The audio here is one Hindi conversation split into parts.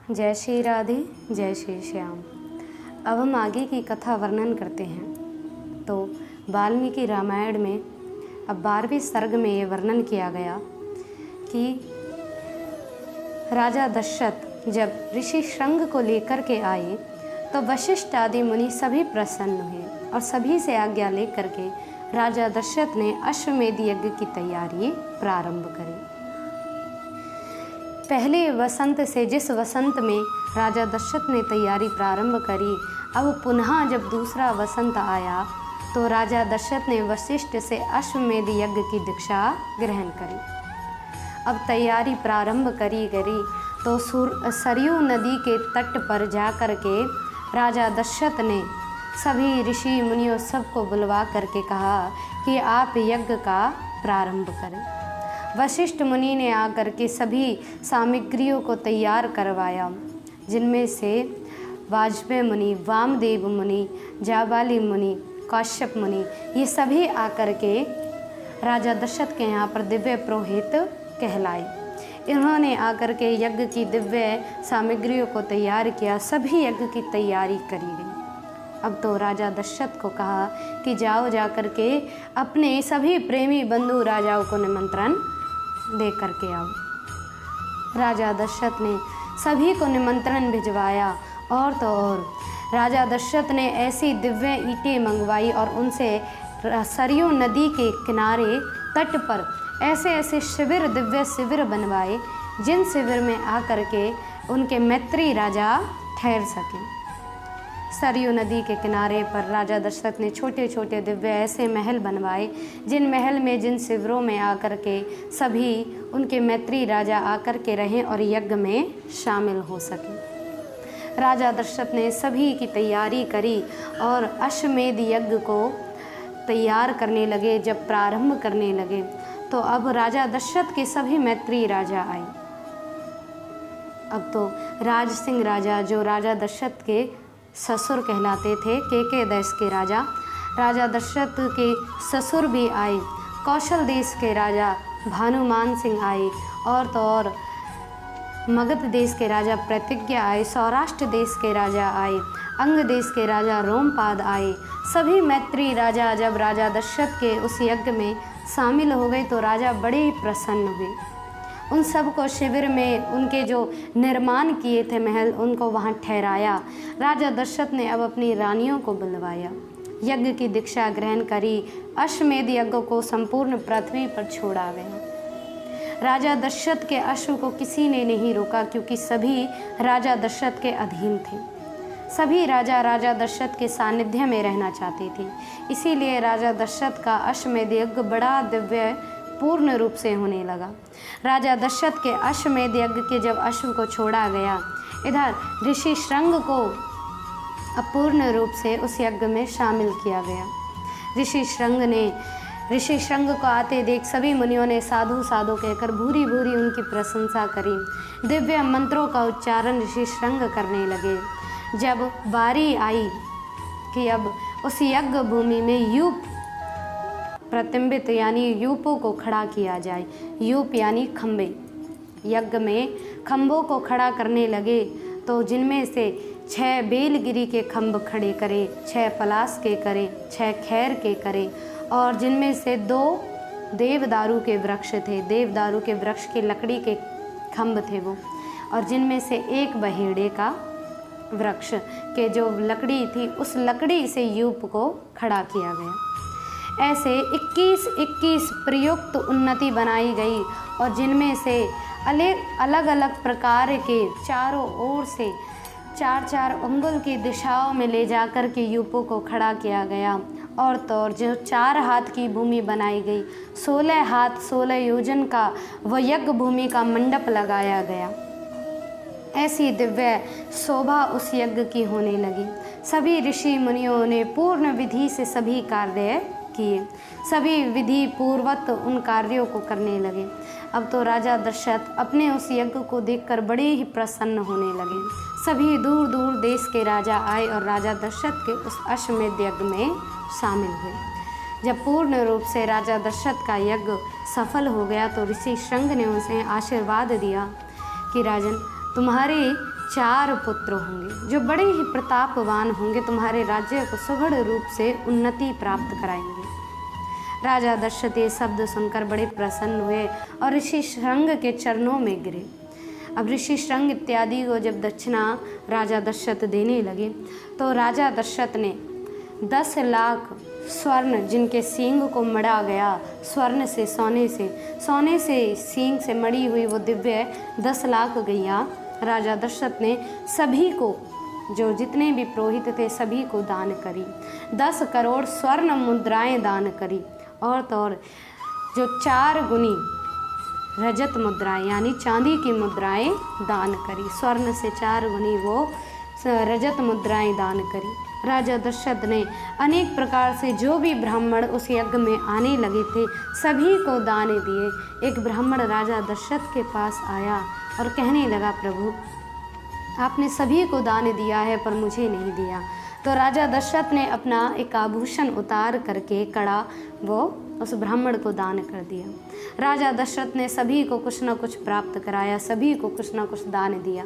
जय श्री राधे, जय श्री श्याम। अब हम आगे की कथा वर्णन करते हैं। तो वाल्मीकि रामायण में अब 12वें सर्ग में ये वर्णन किया गया कि राजा दशरथ जब ऋषि श्रृंग को लेकर के आए तो वशिष्ठ आदि मुनि सभी प्रसन्न हुए और सभी से आज्ञा लेकर के राजा दशरथ ने अश्वमेध यज्ञ की तैयारी प्रारंभ करी। पहले वसंत से जिस वसंत में राजा दशरथ ने तैयारी प्रारंभ करी, अब पुनः जब दूसरा वसंत आया तो राजा दशरथ ने वशिष्ठ से अश्वमेध यज्ञ की दीक्षा ग्रहण करी। अब तैयारी प्रारंभ करी गई तो सरयू नदी के तट पर जा कर के राजा दशरथ ने सभी ऋषि मुनियों सबको बुलवा करके कहा कि आप यज्ञ का प्रारंभ करें। वशिष्ठ मुनि ने आकर के सभी सामग्रियों को तैयार करवाया, जिनमें से वाजपेयी मुनि, वामदेव मुनि, जाबाली मुनि, कश्यप मुनि, ये सभी आकर के राजा दशरथ के यहाँ पर दिव्य पुरोहित कहलाए। इन्होंने आकर के यज्ञ की दिव्य सामग्रियों को तैयार किया, सभी यज्ञ की तैयारी करी गई। अब तो राजा दशरथ को कहा कि जाओ जा कर के अपने सभी प्रेमी बंधु राजाओं को निमंत्रण दे करके आओ। राजा दशरथ ने सभी को निमंत्रण भिजवाया और तो और राजा दशरथ ने ऐसी दिव्य ईंटें मंगवाई और उनसे सरयू नदी के किनारे तट पर ऐसे ऐसे शिविर, दिव्य शिविर बनवाए, जिन शिविर में आकर के उनके मैत्री राजा ठहर सकें। सरयू नदी के किनारे पर राजा दशरथ ने छोटे छोटे दिव्य ऐसे महल बनवाए, जिन महल में, जिन शिविरों में आकर के सभी उनके मैत्री राजा आकर के रहें और यज्ञ में शामिल हो सकें। राजा दशरथ ने सभी की तैयारी करी और अश्वमेध यज्ञ को तैयार करने लगे। जब प्रारंभ करने लगे तो अब राजा दशरथ के सभी मैत्री राजा आए। अब तो राज सिंह राजा, जो राजा दशरथ के ससुर कहलाते थे, के देश के राजा दशरथ के ससुर भी आए। कौशल देश के राजा भानुमान सिंह आए और तो और मगध देश के राजा प्रतिज्ञा आए। सौराष्ट्र देश के राजा आए। अंग देश के राजा रोमपाद आए। सभी मैत्री राजा जब राजा दशरथ के उस यज्ञ में शामिल हो गए तो राजा बड़े ही प्रसन्न हुए। उन सब को शिविर में उनके जो निर्माण किए थे महल, उनको वहाँ ठहराया। राजा दशरथ ने अब अपनी रानियों को बुलवाया, यज्ञ की दीक्षा ग्रहण करी। अश्वमेध यज्ञ को संपूर्ण पृथ्वी पर छोड़ा गया। राजा दशरथ के अश्व को किसी ने नहीं रोका, क्योंकि सभी राजा दशरथ के अधीन थे। सभी राजा दशरथ के सानिध्य में रहना चाहते थे। इसीलिए राजा दशरथ का अश्वमेध यज्ञ बड़ा दिव्य पूर्ण रूप से होने लगा। राजा दशरथ के अश्वमेध यज्ञ के जब अश्व को छोड़ा गया, इधर ऋषि श्रृंग को अपूर्ण रूप से उस यज्ञ में शामिल किया गया। ऋषि श्रृंग को आते देख सभी मुनियों ने साधु साधु कहकर भूरी भूरी उनकी प्रशंसा करी। दिव्य मंत्रों का उच्चारण ऋषि श्रृंग करने लगे। जब बारी आई कि अब उस यज्ञ भूमि में यूप प्रतिबिंबित यानी यूपों को खड़ा किया जाए, यूप यानी खम्भे, यज्ञ में खम्भों को खड़ा करने लगे तो जिनमें से 6 बेलगिरी के खम्भ खड़े करे, 6 पलास के करे, 6 खैर के करे और जिनमें से 2 देवदारू के वृक्ष थे, देवदारू के वृक्ष की लकड़ी के खम्भ थे वो, और जिनमें से 1 बहेड़े का वृक्ष के जो लकड़ी थी, उस लकड़ी से यूप को खड़ा किया गया। ऐसे 21 प्रयुक्त उन्नति बनाई गई और जिनमें से अलग अलग प्रकार के चारों ओर से 4-4 अंगुल की दिशाओं में ले जाकर के यूपों को खड़ा किया गया। और तो और जो 4 हाथ की भूमि बनाई गई, 16 हाथ 16 योजन का वह यज्ञ भूमि का मंडप लगाया गया। ऐसी दिव्य शोभा उस यज्ञ की होने लगी। सभी ऋषि मुनियों ने पूर्ण विधि से सभी कार्य किए, सभी विधि पूर्वक उन कार्यों को करने लगे। अब तो राजा दशरथ अपने उस यज्ञ को देखकर बड़े ही प्रसन्न होने लगे। सभी दूर दूर देश के राजा आए और राजा दशरथ के उस अश्वमेध यज्ञ में शामिल हुए। जब पूर्ण रूप से राजा दशरथ का यज्ञ सफल हो गया तो ऋषि श्रृंग ने उसे आशीर्वाद दिया कि राजन, तुम्हारे 4 पुत्र होंगे जो बड़े ही प्रतापवान होंगे, तुम्हारे राज्य को सुगढ़ रूप से उन्नति प्राप्त कराएंगे। राजा दशरथ ये शब्द सुनकर बड़े प्रसन्न हुए और ऋषि श्रंग के चरणों में गिरे। अब ऋषि श्रंग इत्यादि को जब दक्षिणा राजा दशरथ देने लगे तो राजा दशरथ ने 10 लाख स्वर्ण, जिनके सींग को मढ़ा गया स्वर्ण से, सोने से सींग से मड़ी हुई वो दिव्य 10 लाख गैया राजा दशरथ ने सभी को, जो जितने भी पुरोहित थे सभी को दान करी। 10 करोड़ स्वर्ण मुद्राएं दान करी और तो और जो 4 गुनी रजत मुद्राएं यानी चांदी की मुद्राएं दान करी। स्वर्ण से 4 गुनी वो रजत मुद्राएं दान करी। राजा दशरथ ने अनेक प्रकार से जो भी ब्राह्मण उस यज्ञ में आने लगे थे सभी को दान दिए। एक ब्राह्मण राजा दशरथ के पास आया और कहने लगा, प्रभु आपने सभी को दान दिया है पर मुझे नहीं दिया। तो राजा दशरथ ने अपना एक आभूषण उतार करके कड़ा वो उस ब्राह्मण को दान कर दिया। राजा दशरथ ने सभी को कुछ न कुछ प्राप्त कराया, सभी को कुछ न कुछ दान दिया।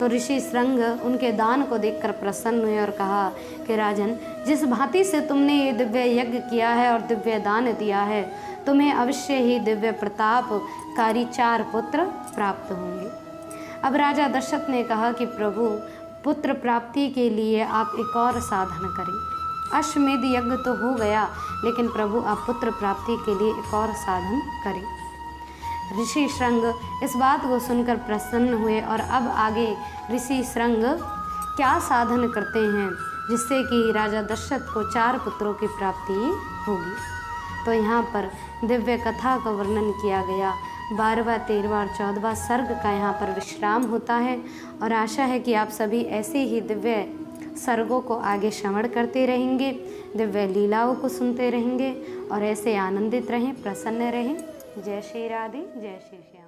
तो ऋषि श्रंग उनके दान को देखकर प्रसन्न हुए और कहा कि राजन, जिस भांति से तुमने ये दिव्य यज्ञ किया है और दिव्य दान दिया है, तुम्हें अवश्य ही दिव्य प्रतापकारी 4 पुत्र प्राप्त होंगे। अब राजा दशरथ ने कहा कि प्रभु, पुत्र प्राप्ति के लिए आप एक और साधन करें। अश्वमेध यज्ञ तो हो गया, लेकिन प्रभु आप पुत्र प्राप्ति के लिए एक और साधन करें। ऋषि श्रंग इस बात को सुनकर प्रसन्न हुए और अब आगे ऋषि श्रंग क्या साधन करते हैं जिससे कि राजा दशरथ को 4 पुत्रों की प्राप्ति होगी। तो यहाँ पर दिव्य कथा का वर्णन किया गया। 12वां, 13वां और 14वां सर्ग का यहाँ पर विश्राम होता है और आशा है कि आप सभी ऐसे ही दिव्य सर्गों को आगे श्रवण करते रहेंगे, दिव्य लीलाओं को सुनते रहेंगे और ऐसे आनंदित रहें, प्रसन्न रहें। जय श्री राधे, जय श्री श्याम।